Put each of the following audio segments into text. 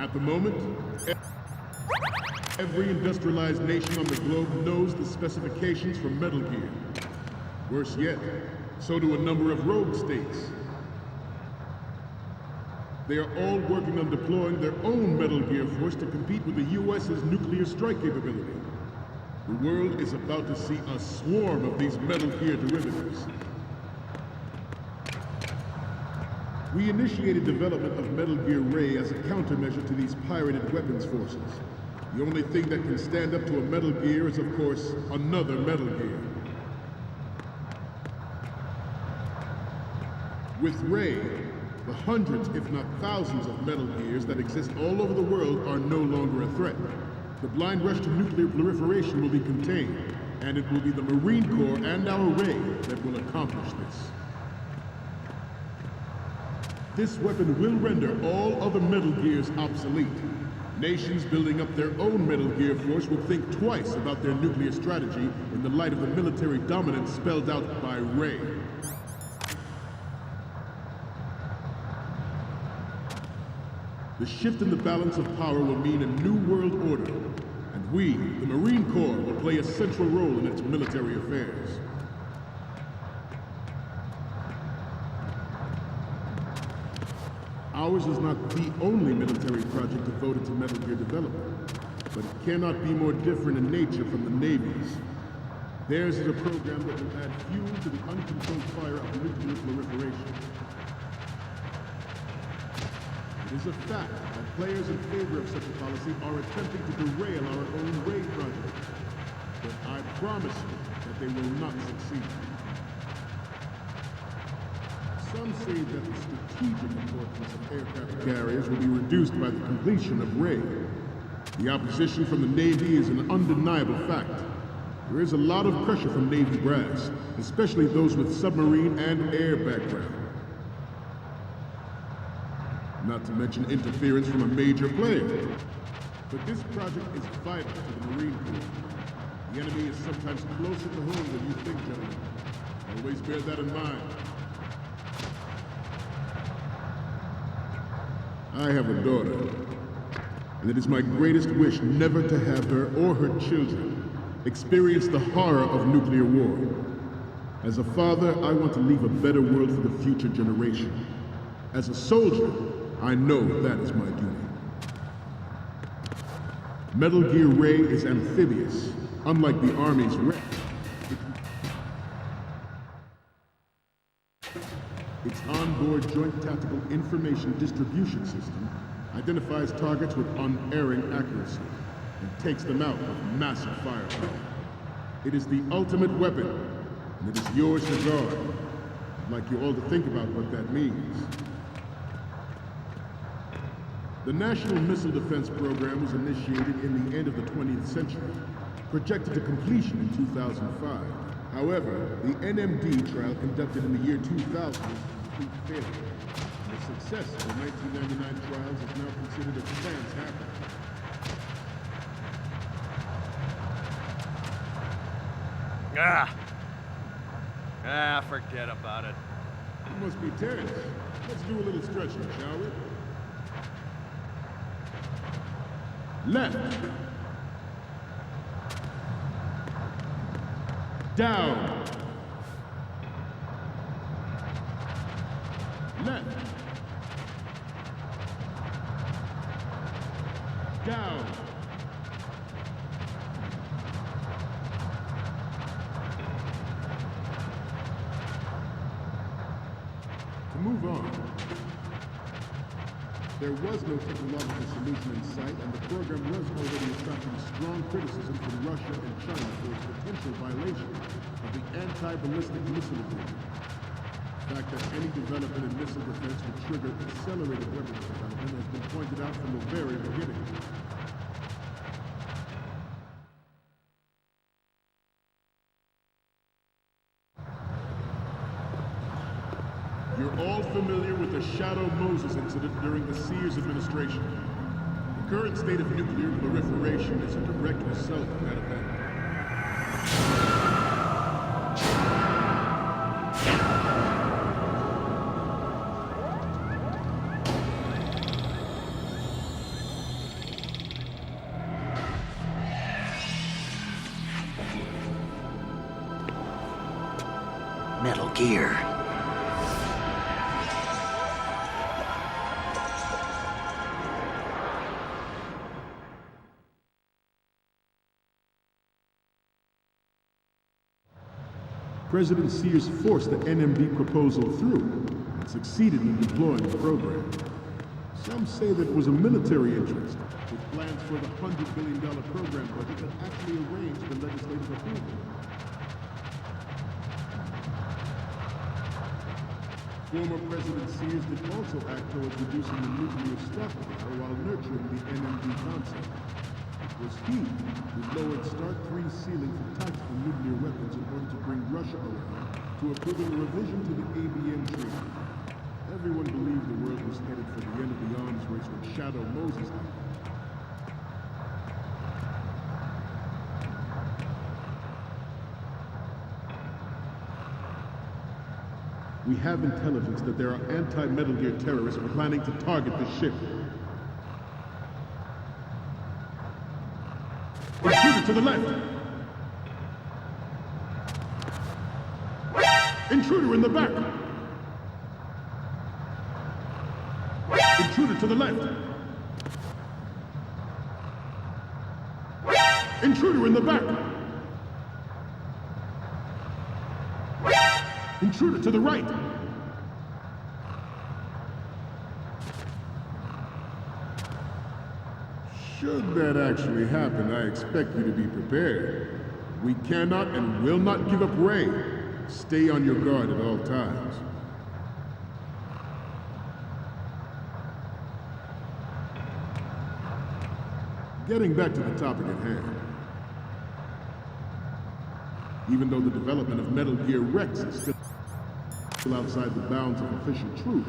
At the moment, every industrialized nation on the globe knows the specifications for Metal Gear. Worse yet, so do a number of rogue states. They are all working on deploying their own Metal Gear force to compete with the U.S.'s nuclear strike capability. The world is about to see a swarm of these Metal Gear derivatives. We initiated development of Metal Gear Ray as a countermeasure to these pirated weapons forces. The only thing that can stand up to a Metal Gear is, of course, another Metal Gear. With Ray, the hundreds, if not thousands, of Metal Gears that exist all over the world are no longer a threat. The blind rush to nuclear proliferation will be contained, and it will be the Marine Corps and our Ray that will accomplish this. This weapon will render all other Metal Gears obsolete. Nations building up their own Metal Gear force will think twice about their nuclear strategy in the light of the military dominance spelled out by Ray. The shift in the balance of power will mean a new world order, and we, the Marine Corps, will play a central role in its military affairs. Ours is not the only military project devoted to Metal Gear development, but it cannot be more different in nature from the Navy's. Theirs is a program that will add fuel to the uncontrolled fire of nuclear proliferation. It is a fact that players in favor of such a policy are attempting to derail our own Ray project. But I promise you that they will not succeed. Some say that the strategic importance of aircraft carriers will be reduced by the completion of Ray. The opposition from the Navy is an undeniable fact. There is a lot of pressure from Navy brass, especially those with submarine and air background. Not to mention interference from a major player. But this project is vital to the Marine Corps. The enemy is sometimes closer to home than you think, gentlemen. Always bear that in mind. I have a daughter, and it is my greatest wish never to have her or her children experience the horror of nuclear war. As a father, I want to leave a better world for the future generation. As a soldier, I know that is my duty. Metal Gear Ray is amphibious, unlike the Army's Ray. Its onboard Joint Tactical Information Distribution System identifies targets with unerring accuracy and takes them out with massive firepower. It is the ultimate weapon, and it is yours to guard. I'd like you all to think about what that means. The National Missile Defense Program was initiated in the end of the 20th century, projected to completion in 2005. However, the NMD trial conducted in the year 2000 was a complete failure. And the success of the 1999 trials is now considered a chance happening. Forget about it. You must be tense. Let's do a little stretching, shall we? Left. Down. Left. Down. To move on. There was no technological solution in sight, and the program was already attracting strong criticism from Russia and China for its potential violation of the anti-ballistic missile agreement. The fact that any development in missile defense would trigger accelerated weapons development has been pointed out from the very beginning. You're all familiar with the Shadow Moses incident during the Sears administration. The current state of nuclear proliferation is a direct result of that event. Metal Gear. President Sears forced the NMD proposal through and succeeded in deploying the program. Some say that it was a military interest, with plans for the $100 billion program budget that actually arranged the legislative approval. Former President Sears did also act towards reducing the nuclear stockpile while nurturing the NMD concept. It was he who lowered Start 3's ceiling for tactical nuclear weapons in order to bring Russia around to approving a revision to the ABM treaty. Everyone believed the world was headed for the end of the arms race when Shadow Moses happened. We have intelligence that there are anti-Metal Gear terrorists planning to target the ship. Intruder to the left! Intruder in the back! Intruder to the left! Intruder in the back! Intruder to the right! Should that actually happen, I expect you to be prepared. We cannot and will not give up Ray. Stay on your guard at all times. Getting back to the topic at hand. Even though the development of Metal Gear Rex is still outside the bounds of official truth,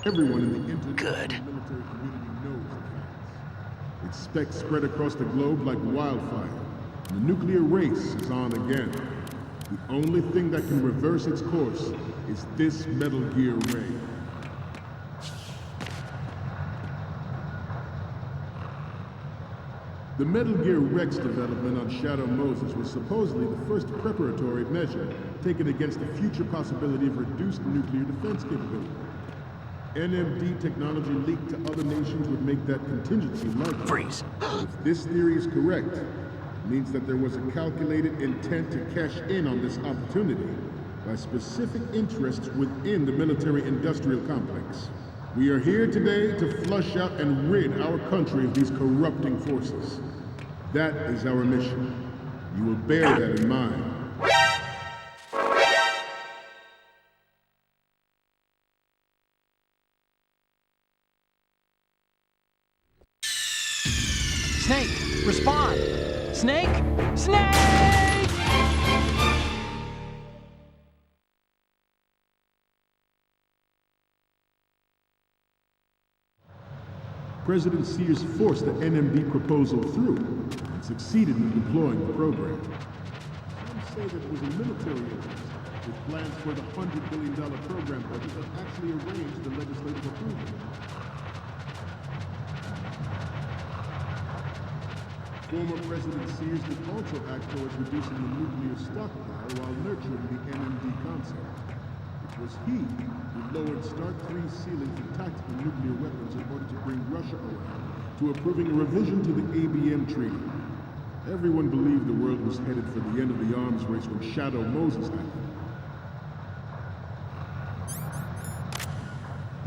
everyone in the international military community knows the facts. Its specs spread across the globe like wildfire. The nuclear race is on again. The only thing that can reverse its course is this Metal Gear Ray. The Metal Gear Rex development on Shadow Moses was supposedly the first preparatory measure taken against the future possibility of reduced nuclear defense capability. NMD technology leaked to other nations would make that contingency likely. Freeze. But if this theory is correct, it means that there was a calculated intent to cash in on this opportunity by specific interests within the military-industrial complex. We are here today to flush out and rid our country of these corrupting forces. That is our mission. You will bear that in mind. Snake, respond! Snake? Snake! President Sears forced the NMD proposal through and succeeded in deploying the program. Some say that it was a military interest, with plans for the $100 billion program budget that actually arranged the legislative approval. Former President Sears did also act towards reducing the nuclear stockpile while nurturing the NMD concept. It was he who lowered Start 3's ceiling for tactical nuclear weapons in order to bring Russia around to approving a revision to the ABM treaty. Everyone believed the world was headed for the end of the arms race when Shadow Moses happened.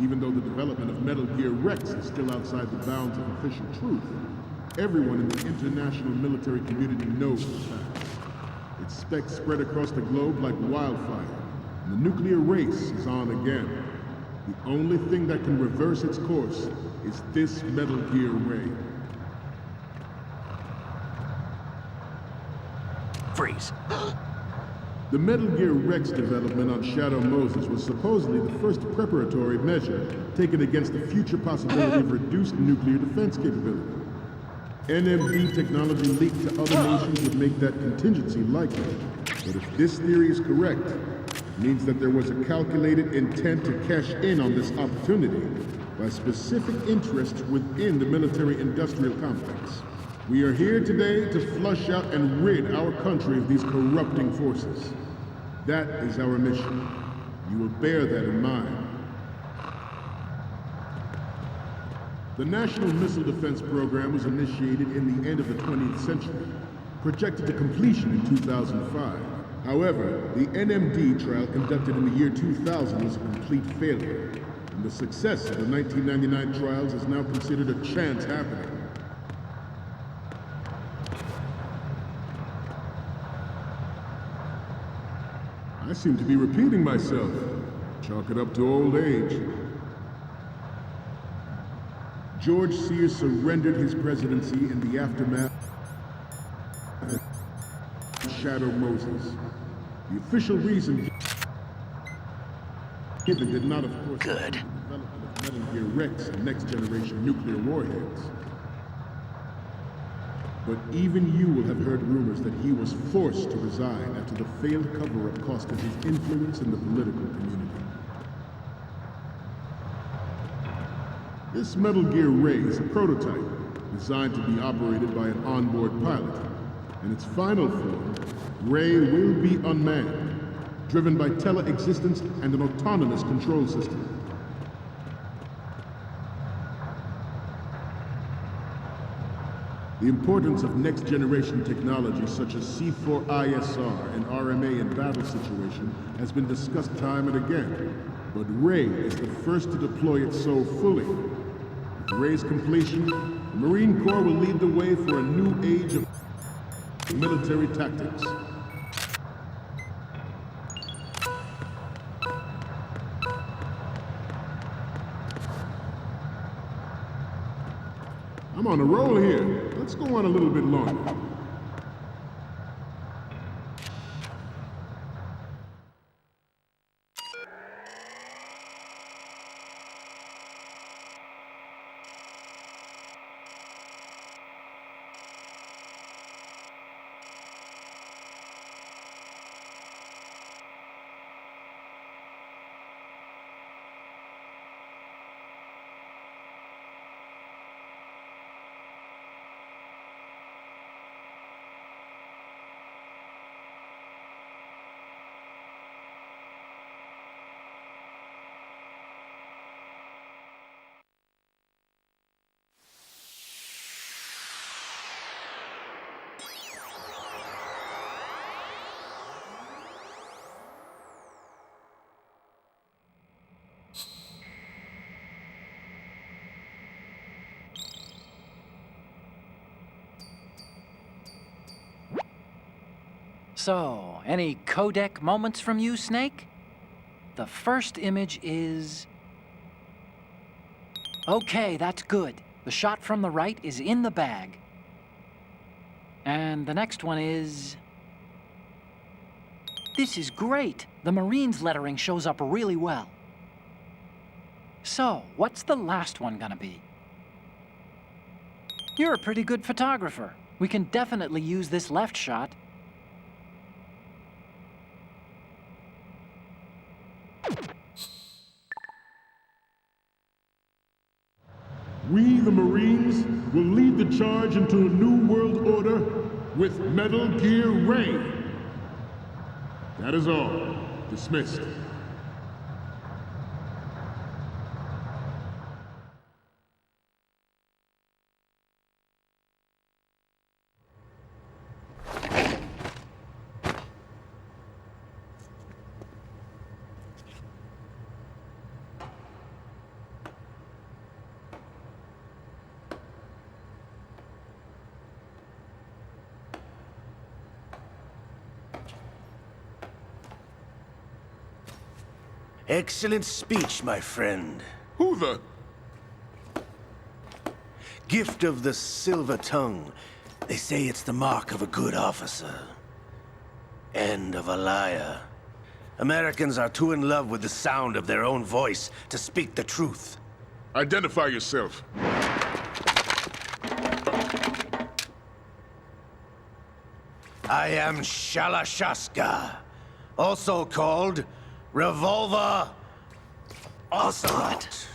Even though the development of Metal Gear Rex is still outside the bounds of official truth, everyone in the international military community knows the facts. Its specs spread across the globe like wildfire. The nuclear race is on again. The only thing that can reverse its course is this Metal Gear Ray. Freeze. The Metal Gear Rex development on Shadow Moses was supposedly the first preparatory measure taken against the future possibility of reduced nuclear defense capability. NMD technology leaked to other nations would make that contingency likely. But if this theory is correct, it means that there was a calculated intent to cash in on this opportunity by specific interests within the military-industrial complex. We are here today to flush out and rid our country of these corrupting forces. That is our mission. You will bear that in mind. The National Missile Defense Program was initiated in the end of the 20th century, projected to completion in 2005. However, the NMD trial conducted in the year 2000 was a complete failure, and the success of the 1999 trials is now considered a chance happening. I seem to be repeating myself. Chalk it up to old age. George Sears surrendered his presidency in the aftermath of Shadow Moses. The official reason given did not, of course, Good. the development of Metal Gear Rex and next-generation nuclear warheads. But even you will have heard rumors that he was forced to resign after the failed cover-up cost him his influence in the political community. This Metal Gear Ray is a prototype, designed to be operated by an onboard pilot. In its final form, Ray will be unmanned, driven by tele-existence and an autonomous control system. The importance of next-generation technology such as C4ISR and RMA in battle situation has been discussed time and again, but Ray is the first to deploy it so fully. With Ray's completion, the Marine Corps will lead the way for a new age of military tactics. I'm on a roll here. Let's go on a little bit longer. So, any codec moments from you, Snake? The first image is... Okay, that's good. The shot from the right is in the bag. And the next one is... This is great. The Marines lettering shows up really well. So, what's the last one gonna be? You're a pretty good photographer. We can definitely use this left shot. We, the Marines, will lead the charge into a new world order with Metal Gear Ray. That is all. Dismissed. Excellent speech, my friend. Who the... Gift of the silver tongue. They say it's the mark of a good officer. And of a liar. Americans are too in love with the sound of their own voice to speak the truth. Identify yourself. I am Shalashaska, also called Revolver Ocelot.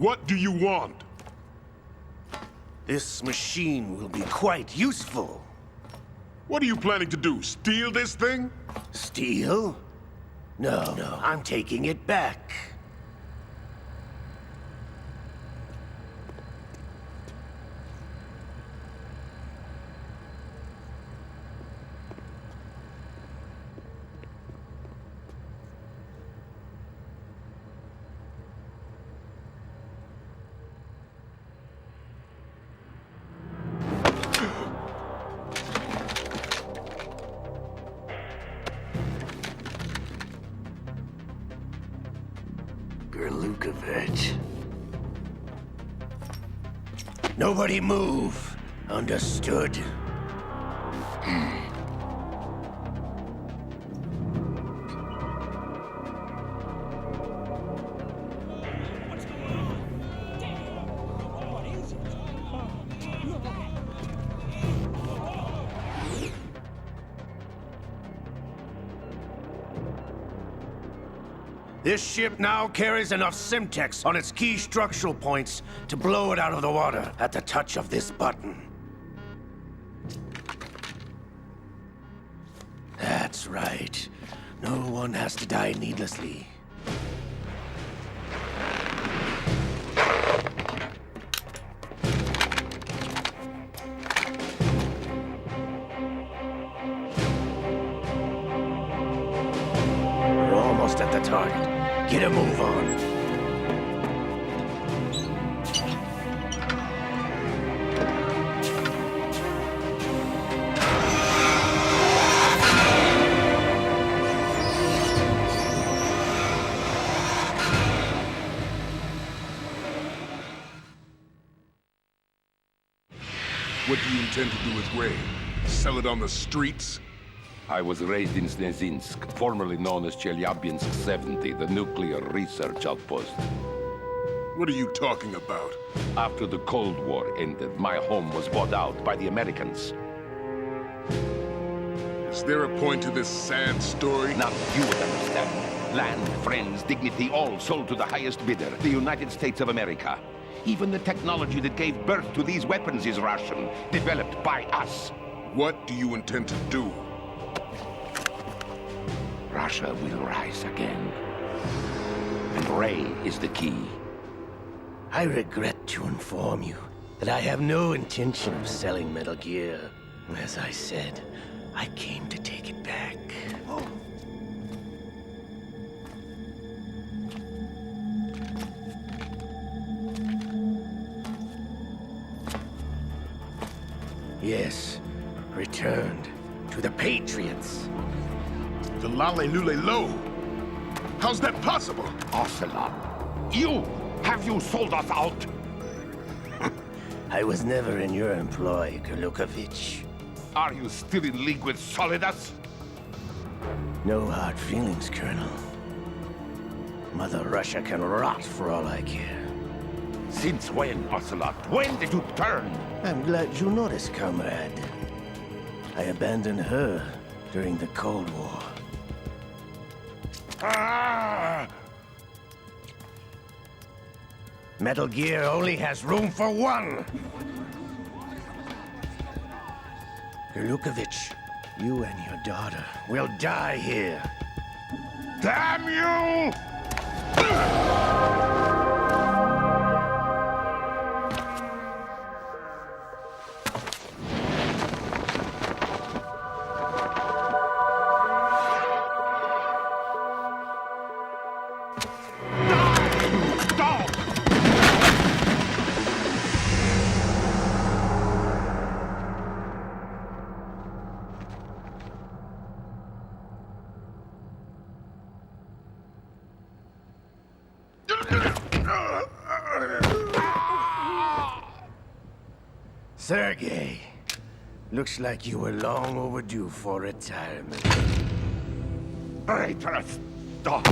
What do you want? This machine will be quite useful. What are you planning to do? Steal this thing? Steal? No, I'm taking it back. Lukovich. Nobody move. Understood? This ship now carries enough Simtex on its key structural points to blow it out of the water at the touch of this button. That's right. No one has to die needlessly. We're almost at the target. Get a move on. What do you intend to do with Ray? Sell it on the streets? I was raised in Snezinsk, formerly known as Chelyabinsk 70, the nuclear research outpost. What are you talking about? After the Cold War ended, my home was bought out by the Americans. Is there a point to this sad story? Now you would understand. Land, friends, dignity, all sold to the highest bidder, the United States of America. Even the technology that gave birth to these weapons is Russian, developed by us. What do you intend to do? Russia will rise again. And Ray is the key. I regret to inform you that I have no intention of selling Metal Gear. As I said, I came to take it back. Yes, returned to the Patriots. The Lale Lule Lo? How's that possible? Ocelot, have you sold us out? I was never in your employ, Lukovich. Are you still in league with Solidus? No hard feelings, Colonel. Mother Russia can rot for all I care. Since when, Ocelot? When did you turn? I'm glad you noticed, comrade. I abandoned her during the Cold War. Ah! Metal Gear only has room for one! Lukovich, you and your daughter will die here. Damn you! Sergei, looks like you were long overdue for retirement. Traitorous dog!